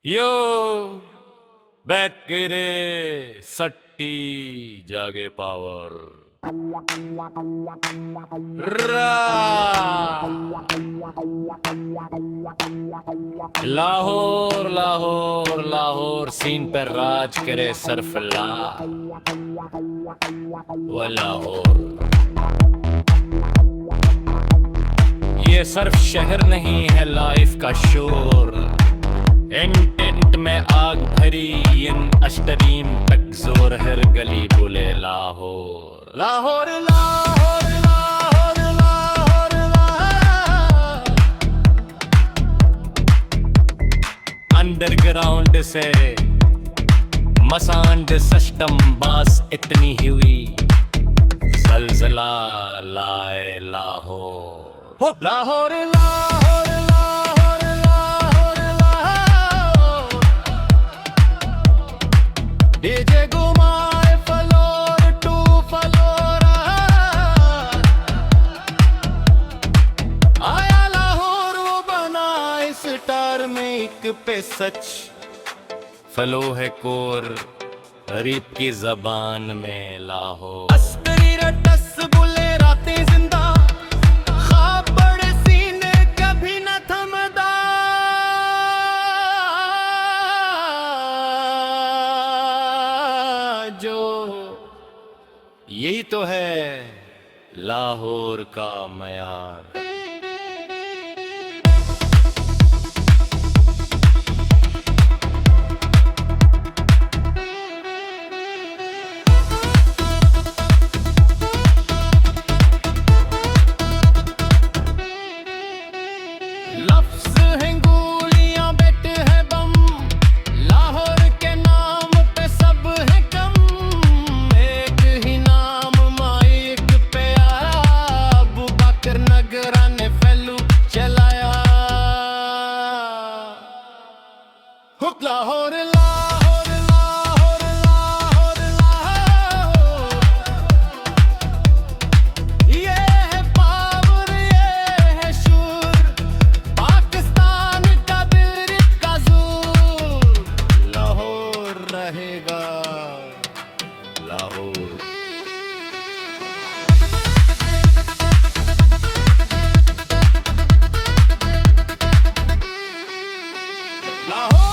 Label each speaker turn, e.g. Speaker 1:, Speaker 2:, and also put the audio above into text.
Speaker 1: यो बैठ के रे सट्टी जागे पावर लाहौर लाहौर लाहौर सीन पर राज करे सरफला व लाहौर। ये सिर्फ शहर नहीं है लाइफ का शोर, इंटेंट में आग भरी इन अष्टरीम तक जोर, हर गली बोले लाहौर लाहौर लाहौर लाहौर लाहौर लाहौर। अंडरग्राउंड से मसांड सिस्टम बास इतनी हुई, जलजला लाए लाहौर लाहौर लाहौर लाहौर लाहौर लाहौर। डीजे घुमाए फ्लोर टू फ्लोर, आया लाहौर वो बनाए स्टार मेक पे सच, फलो है कोर गरीब की जबान में लाहौर। अस्करी रटस बुले रातें जिंदा, ख्वाब बड़े सीने कभी न थमदा, जो यही तो है लाहौर का मयार। लफ्ज़ हैं गोलियां बेट है बम, लाहौर के नाम पे सब है कम, एक ही नाम माइक पे आया, अबू बकर नगरा ने फैलू चलाया। हुक लाहौर लाहौर लाहौर लाहौर लाहौर। ये है पावर ये है शूर, पाकिस्तान का दिल का ज़ोर, लाहौर रहेगा लाहौर। लाहौर